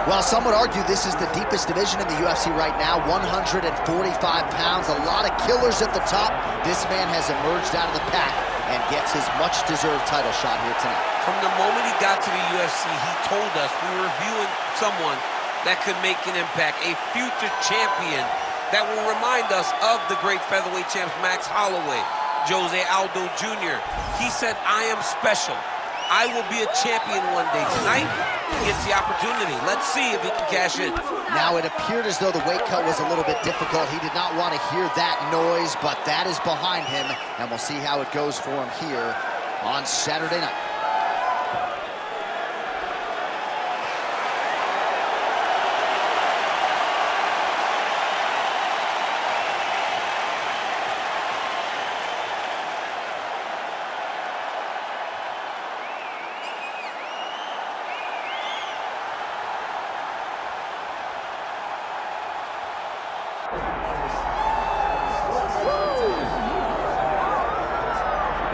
Well, some would argue this is the deepest division in the UFC right now, 145 pounds, a lot of killers at the top. This man has emerged out of the pack and gets his much-deserved title shot here tonight. From the moment he got to the UFC, he told us we were viewing someone that could make an impact, a future champion that will remind us of the great featherweight champs Max Holloway, Jose Aldo Jr. He said, I am special. I will be a champion one day. Tonight, he gets the opportunity. Let's see if he can cash in. Now, it appeared as though the weight cut was a little bit difficult. He did not want to hear that noise, but that is behind him, and we'll see how it goes for him here on Saturday night.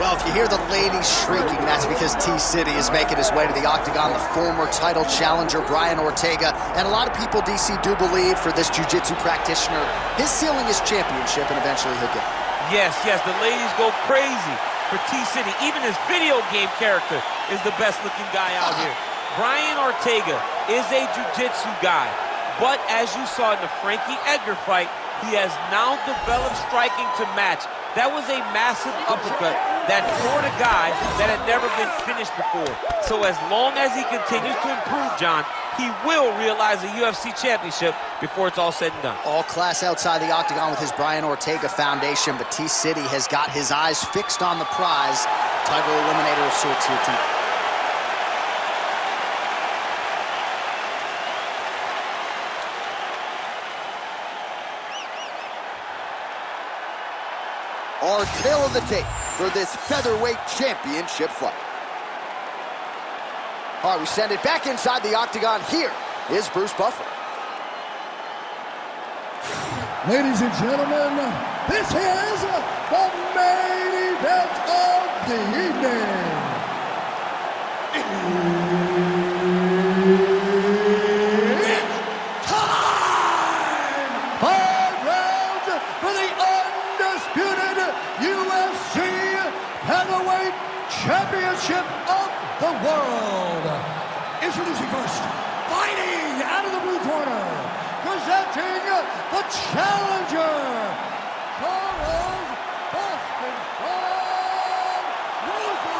Well, if you hear the ladies shrieking, that's because T-City is making his way to the octagon, the former title challenger, Brian Ortega. And a lot of people, DC, do believe for this jiu-jitsu practitioner, his ceiling is championship, and eventually he'll get it. Yes, the ladies go crazy for T-City. Even his video game character is the best-looking guy out here. Brian Ortega is a jiu-jitsu guy, but as you saw in the Frankie Edgar fight, he has now developed striking to match. That was a massive uppercut that floored a guy that had never been finished before. So as long as he continues to improve, John, he will realize a UFC championship before it's all said and done. All class outside the octagon with his Brian Ortega foundation, but T-City has got his eyes fixed on the prize. Title eliminator of sorts here tonight. Our tail of the tape for this featherweight championship fight. All right, we send it back inside the octagon. Here is Bruce Buffer. Ladies and gentlemen, this is the main event of the evening. It's time! 5 rounds for the undisputed UFC Heavyweight Championship of the world. Introducing first, fighting out of the blue corner, presenting the challenger, Charles Boston Rosa.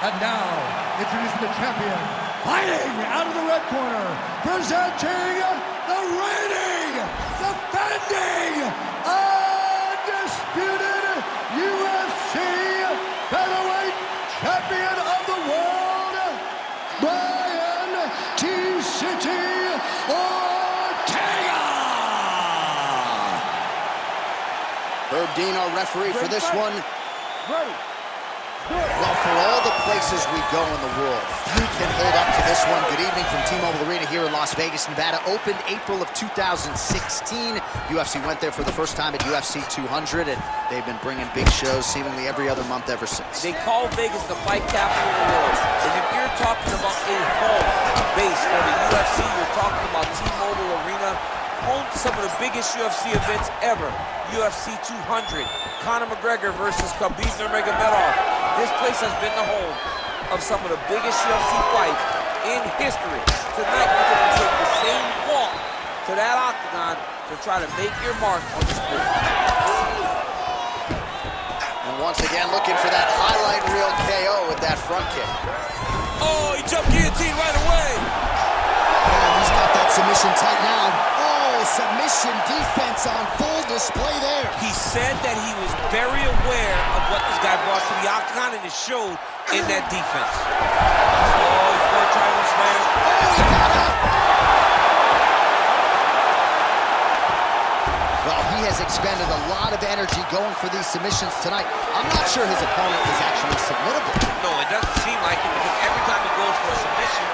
And now, introducing the champion, fighting out of the red corner, presenting the reigning, defending, undisputed UFC Featherweight Champion of the world, Brian T-City Ortega! Herb Dean, our referee for this one. Ready. Well, for all the places we go in the world, few can hold up to this one. Good evening from T-Mobile Arena here in Las Vegas, Nevada. Opened April of 2016. UFC went there for the first time at UFC 200, and they've been bringing big shows seemingly every other month ever since. They call Vegas the fight capital of the world. And if you're talking about a home base for the UFC, you're talking about T-Mobile Arena, home to some of the biggest UFC events ever. UFC 200, Conor McGregor versus Khabib Nurmagomedov. This place has been the home of some of the biggest UFC fights in history. Tonight, we're going to take the same walk to that octagon to try to make your mark on the sport. And once again, looking for that highlight reel KO with that front kick. Oh, he jumped guillotine right away. Oh, he's got that submission tight now. Oh, submission defense on full display there. He said that he was very aware of what this guy brought to the octagon, and it showed in that defense. Oh, he's going to try to slam. Oh, he got out. Well, he has expended a lot of energy going for these submissions tonight. I'm not sure his opponent is actually submittable. No, it doesn't seem like it, because every time he goes for a submission,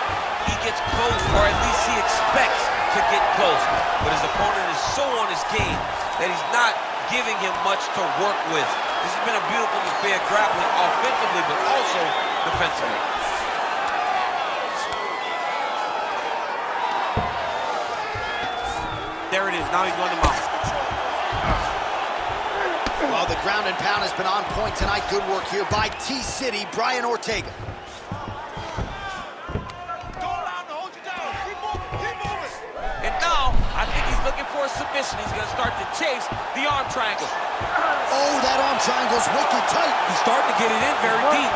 he gets close, or at least he expects to get close. But his opponent is so on his game that he's not giving him much to work with. This has been a beautiful display of grappling offensively, but also defensively. Now he's going to mount. Well, the ground and pound has been on point tonight. Good work here by T-City, Brian Ortega. And now, I think he's looking for a submission. He's going to start to chase the arm triangle. Oh, that arm triangle's wicked tight. He's starting to get it in very deep.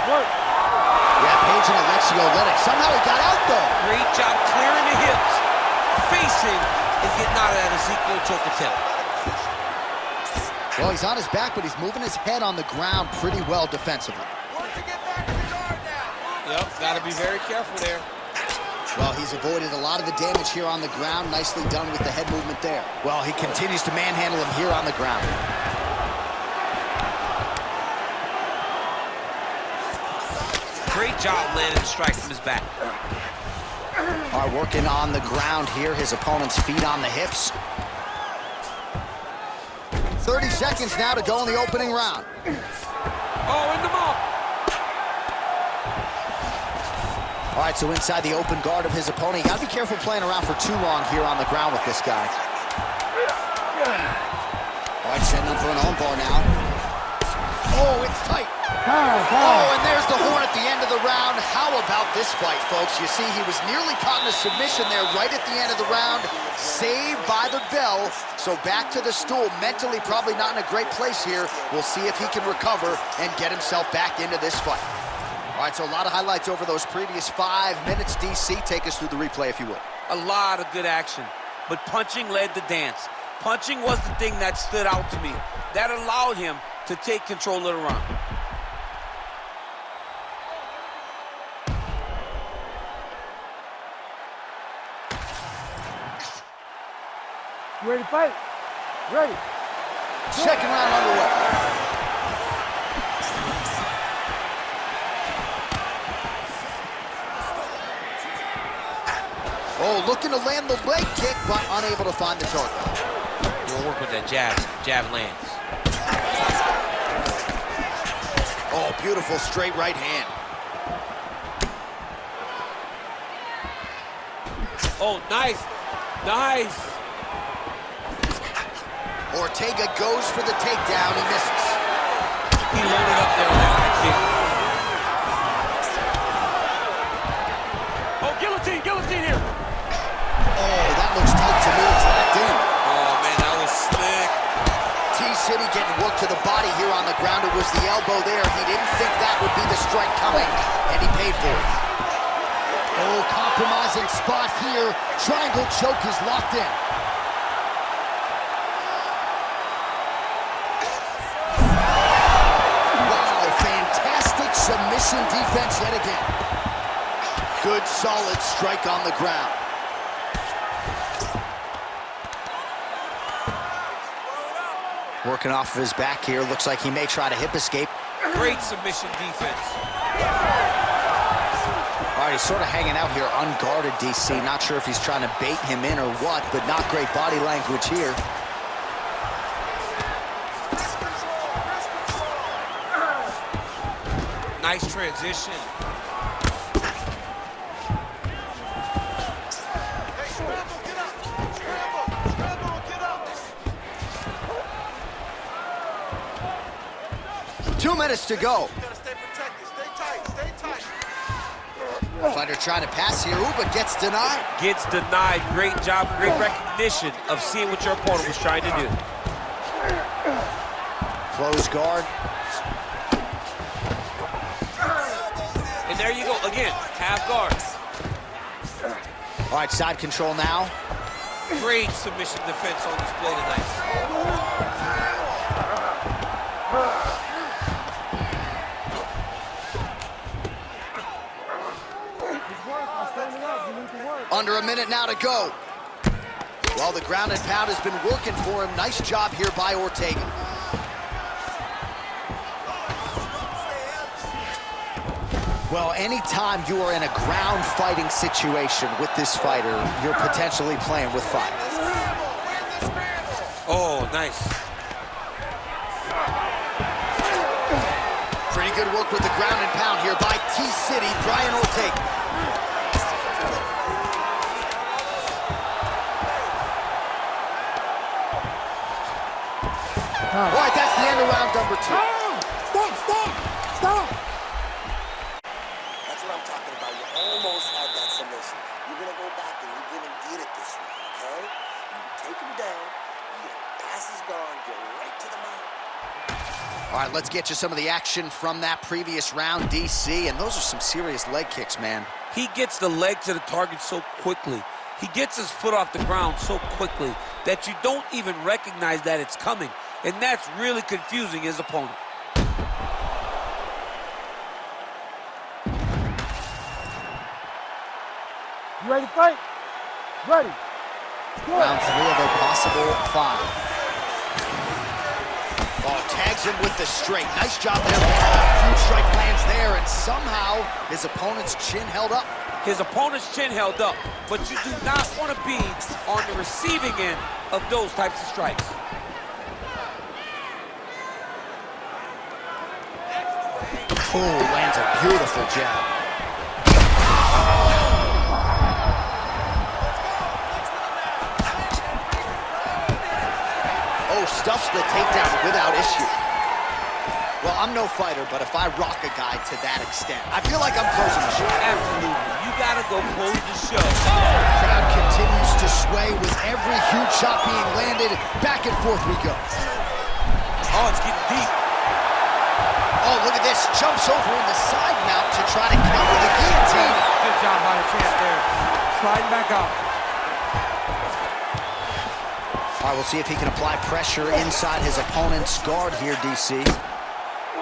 Yeah, Page and Alexio Lennox. Somehow he got out, though. Great job clearing the hips. Facing is getting out of that Ezekiel choke attempt. Well, he's on his back, but he's moving his head on the ground pretty well defensively. Yep, got to be very careful there. Well, he's avoided a lot of the damage here on the ground. Nicely done with the head movement there. Well, he continues to manhandle him here on the ground. Great job landing the strike from his back. All right, working on the ground here. His opponent's feet on the hips. 30 seconds now to go in the opening round. Oh, in the mouth. All right, so inside the open guard of his opponent. You got to be careful playing around for too long here on the ground with this guy. All right, setting up for an armbar now. Oh, it's tight. Oh, and there's the horn at the end of the round. How about this fight, folks? You see, he was nearly caught in a submission there right at the end of the round. Saved by the bell. So back to the stool. Mentally probably not in a great place here. We'll see if he can recover and get himself back into this fight. All right, so a lot of highlights over those previous 5 minutes. DC, take us through the replay, if you would. A lot of good action, but punching led the dance. Punching was the thing that stood out to me. That allowed him to take control of the round. You ready to fight? Ready. Second round underway. Oh, looking to land the leg kick, but unable to find the target. You'll work with that jab. Jab lands. Oh, beautiful straight right hand. Oh, nice. Nice. Ortega goes for the takedown. He misses. He loaded up there on that high kick. Oh, guillotine, guillotine here. Oh, that looks tight to me. It's locked in. Oh, man, that was slick. T-City getting work to the body here on the ground. It was the elbow there. He didn't think that would be the strike coming, and he paid for it. Oh, compromising spot here. Triangle choke is locked in. Submission defense yet again. Good, solid strike on the ground. Working off of his back here. Looks like he may try to hip escape. Great submission defense. All right, he's sort of hanging out here unguarded, DC. Not sure if he's trying to bait him in or what, but not great body language here. Nice transition. Two minutes to go. You gotta stay protected. Stay tight. Stay tight. Fighter trying to pass here, but gets denied. Gets denied. Great job, great recognition of seeing what your opponent was trying to do. Close guard. And there you go, again, half guard. All right, side control now. Great submission defense on display tonight. Under a minute now to go. Well, the ground and pound has been working for him. Nice job here by Ortega. Well, anytime you are in a ground fighting situation with this fighter, you're potentially playing with fire. Oh, nice. Pretty good work with the ground and pound here by T-City, Brian Ortega. Stop. All right, that's the end of round number 2. Stop, stop, stop. That's what I'm talking about. You almost had that submission. You're going to go back and you're going to get it this way, okay? You take him down, your pass is gone, get right to the mount. All right, let's get you some of the action from that previous round, DC, and those are some serious leg kicks, man. He gets the leg to the target so quickly. He gets his foot off the ground so quickly that you don't even recognize that it's coming. And that's really confusing his opponent. You ready to fight? Ready. Round 3 of a possible 5. Oh, tags him with the straight. Nice job there. Huge strike lands there, and somehow his opponent's chin held up. His opponent's chin held up, but you do not want to be on the receiving end of those types of strikes. Oh, lands a beautiful jab. Oh, stuffs the takedown without issue. Well, I'm no fighter, but if I rock a guy to that extent, I feel like I'm closing the show. Absolutely. You got to go close the show. Crowd continues to sway with every huge shot being landed. Back and forth we go. Oh, it's getting deep. Oh, look at this. Jumps over in the side mount to try to counter the guillotine. Good job by the champ there. Sliding back up. All right, we'll see if he can apply pressure inside his opponent's guard here, DC.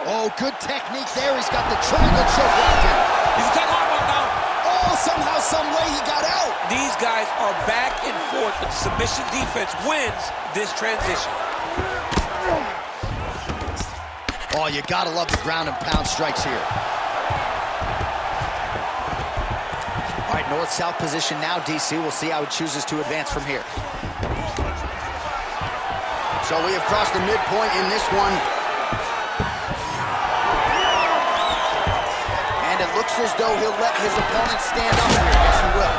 Oh, good technique there. He's got the triangle choke locked in. He's taking arm up now. Oh, somehow, some way he got out. These guys are back and forth, but the submission defense wins this transition. Oh, you gotta love the ground and pound strikes here. All right, north-south position now, DC. We'll see how he chooses to advance from here. So we have crossed the midpoint in this one. And it looks as though he'll let his opponent stand up here. Yes, he will.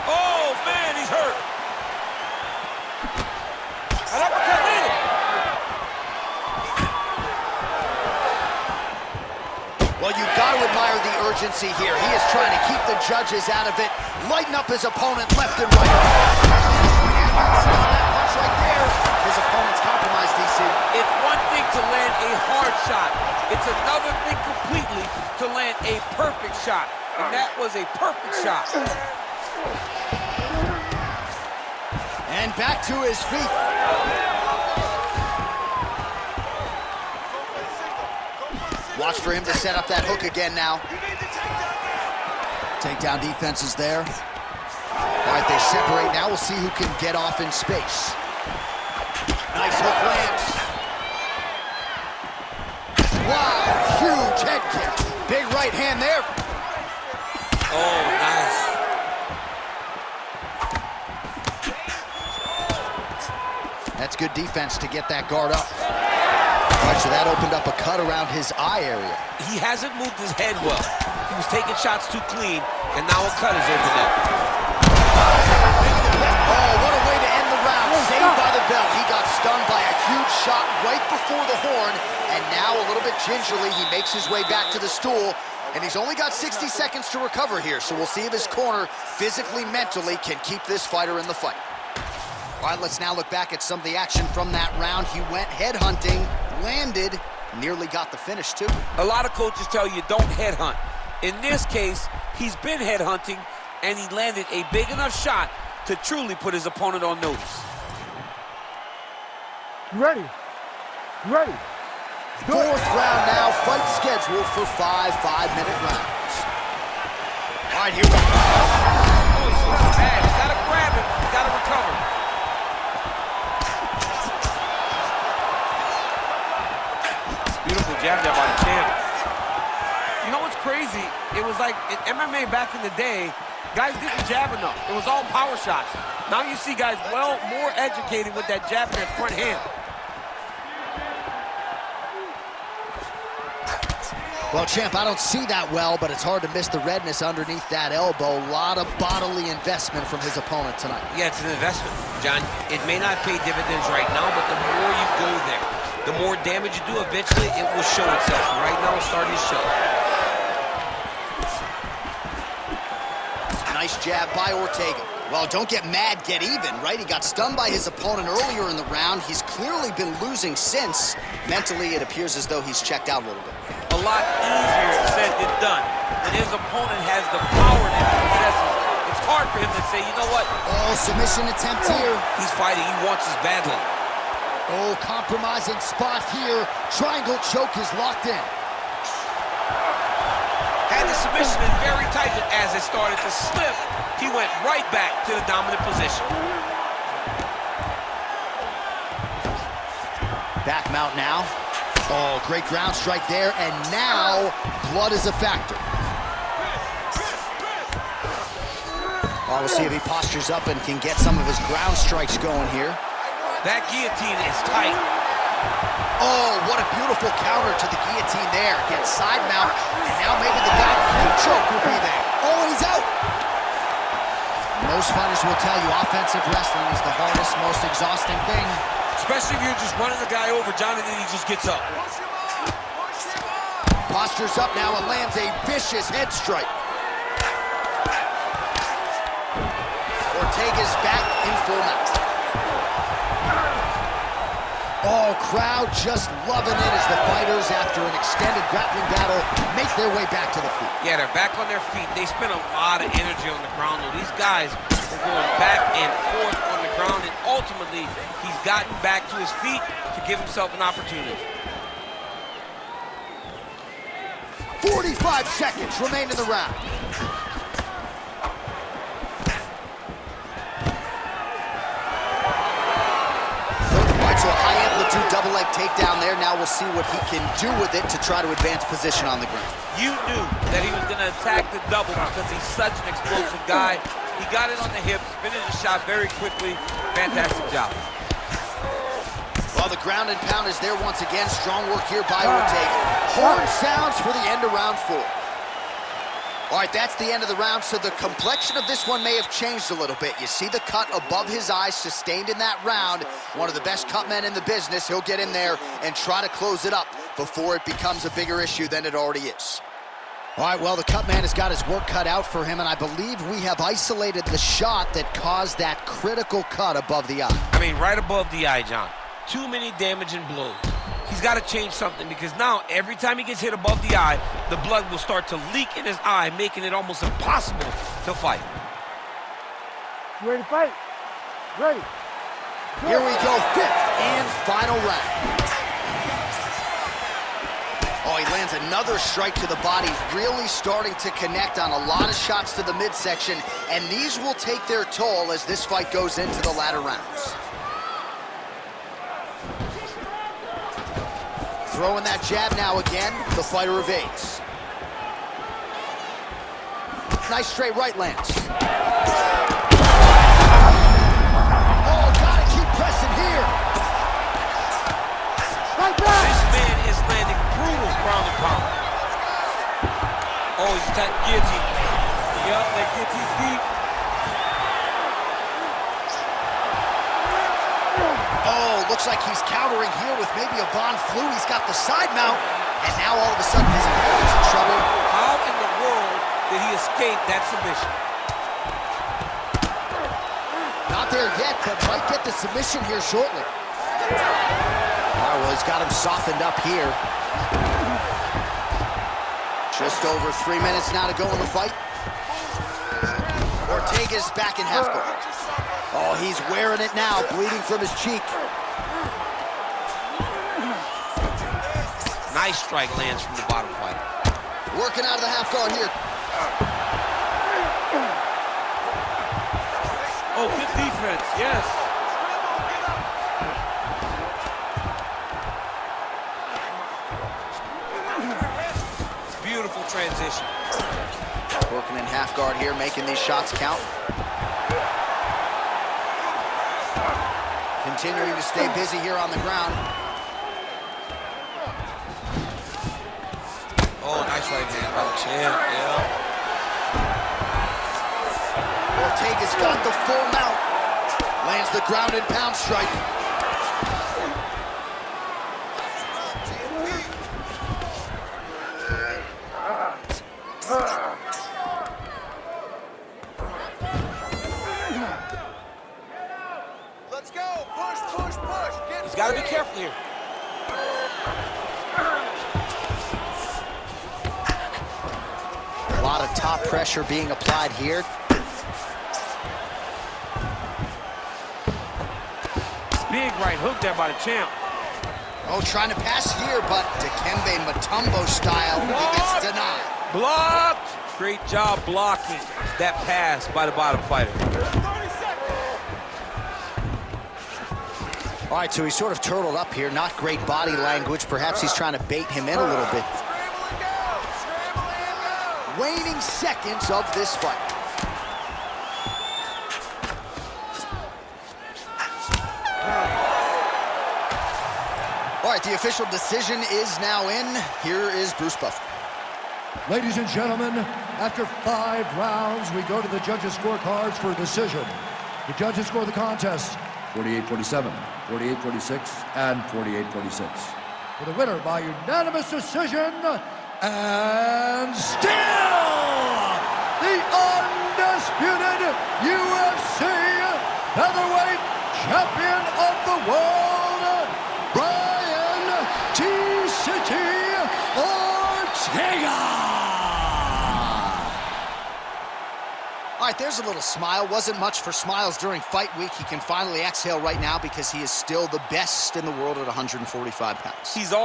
Oh, man, he's hurt. An uppercut landed. Well, you've got to admire the urgency here. He is trying to keep the judges out of it, lighten up his opponent left and right. Right there, his opponent's compromised, DC. It's one thing to land a hard shot. It's another thing completely to land a perfect shot. And that was a perfect shot. And back to his feet. Watch for him to set up that hook again now. Takedown defense is there. All right, they separate now. We'll see who can get off in space. Nice hook lands. Wow, huge head kick. Big right hand there. Oh, nice. That's good defense to get that guard up. All right, so that opened up a cut around his eye area. He hasn't moved his head well. He was taking shots too clean, and now a cut is opened up. Oh, what a way to end the round. Saved by the bell. He got stunned by a huge shot right before the horn, and now a little bit gingerly, he makes his way back to the stool, and he's only got 60 seconds to recover here, so we'll see if his corner physically, mentally can keep this fighter in the fight. All right, let's now look back at some of the action from that round. He went headhunting, landed, nearly got the finish, too. A lot of coaches tell you don't headhunt. In this case, he's been headhunting, and he landed a big enough shot to truly put his opponent on notice. You ready? You ready? Fourth round now, fight scheduled for 5 5-minute rounds. All right, here we go. Oh, he's so bad. He's got to grab him. He's got to recover. Beautiful jab there by the champ. You know what's crazy? It was like in MMA back in the day, guys didn't jab enough. It was all power shots. Now you see guys more educated with that jab and that front hand. Well, champ, I don't see that well, but it's hard to miss the redness underneath that elbow. A lot of bodily investment from his opponent tonight. Yeah, it's an investment, John. It may not pay dividends right now, but the more you go there, the more damage you do, eventually it will show itself. Right now, it's starting to show. Nice jab by Ortega. Well, don't get mad, get even, right? He got stunned by his opponent earlier in the round. He's clearly been losing since. Mentally, it appears as though he's checked out a little bit. A lot easier said than done. When his opponent has the power that he possesses, it's hard for him to say, you know what? Oh, submission attempt here. He's fighting. He wants his badly. Oh, compromising spot here. Triangle choke is locked in. Had the submission in very tight, but as it started to slip, he went right back to the dominant position. Back mount now. Oh, great ground strike there, and now blood is a factor. Well, we'll see if he postures up and can get some of his ground strikes going here. That guillotine is tight. Oh, what a beautiful counter to the guillotine there. Gets side mount, and now maybe the back heel choke will be there. Oh, he's out. Most fighters will tell you offensive wrestling is the hardest, most exhausting thing. Especially if you're just running the guy over, John, and then he just gets up. Postures up now and lands a vicious head strike. Ortega's back in full mount. Oh, crowd just loving it as the fighters, after an extended grappling battle, make their way back to the feet. Yeah, they're back on their feet. They spend a lot of energy on the ground. These guys are going back and forth on the ground, and ultimately, he's gotten back to his feet to give himself an opportunity. 45 seconds remain in the round. So a high-amplitude double-leg takedown there. Now we'll see what he can do with it to try to advance position on the ground. You knew that he was going to attack the double because he's such an explosive guy. He got it on the hips, finished the shot very quickly. Fantastic job. Well, the ground and pound is there once again. Strong work here by Ortega. Horn sounds for the end of round 4. All right, that's the end of the round, so the complexion of this one may have changed a little bit. You see the cut above his eye sustained in that round. One of the best cut men in the business. He'll get in there and try to close it up before it becomes a bigger issue than it already is. All right, well, the cut man has got his work cut out for him, and I believe we have isolated the shot that caused that critical cut above the eye. I mean, right above the eye, John. Too many damaging blows. He's got to change something, because now every time he gets hit above the eye, the blood will start to leak in his eye, making it almost impossible to fight. You ready to fight? Ready. Here we go, 5th and final round. Oh, he lands another strike to the body, really starting to connect on a lot of shots to the midsection, and these will take their toll as this fight goes into the latter rounds. Throwing that jab now again, the fighter evades. Nice straight right lands. Oh, gotta keep pressing here. Right back. This man is landing brutal ground and pound. Oh, he's attacking guillotine. Yup, that guillotine's deep. Oh, looks like he's countering here with maybe a Von Flu. He's got the side mount, and now all of a sudden his opponent's in trouble. How in the world did he escape that submission? Not there yet, but might get the submission here shortly. All right, well, he's got him softened up here. Just over 3 minutes now to go in the fight. Ortega's back in half guard. Oh, he's wearing it now, bleeding from his cheek. Nice strike lands from the bottom fighter. Working out of the half guard here. Oh, good defense, yes. Beautiful transition. Working in half guard here, making these shots count. Continuing to stay busy here on the ground. Oh, right hand by the champ, yeah. Ortega's got the full mount. Lands the ground and pound strike. Let's go. Push, push, push. He's got to be careful here. A lot of top pressure being applied here. Big right hook there by the champ. Oh, trying to pass here, but Dikembe Mutombo style, he gets denied. Blocked. Great job blocking that pass by the bottom fighter. 30 seconds. All right, so he's sort of turtled up here. Not great body language. Perhaps he's trying to bait him in a little bit. Scramble and go. Scramble and go. Waning seconds of this fight. All right, the official decision is now in. Here is Bruce Buffer. Ladies and gentlemen, after 5 rounds, we go to the judges' scorecards for a decision. The judges score the contest 48-47, 48-46, and 48-46. For the winner by unanimous decision, and still the undisputed UFC featherweight champion of the world, Brian T-City Ortega! All right, there's a little smile. Wasn't much for smiles during fight week. He can finally exhale right now because he is still the best in the world at 145 pounds. He's all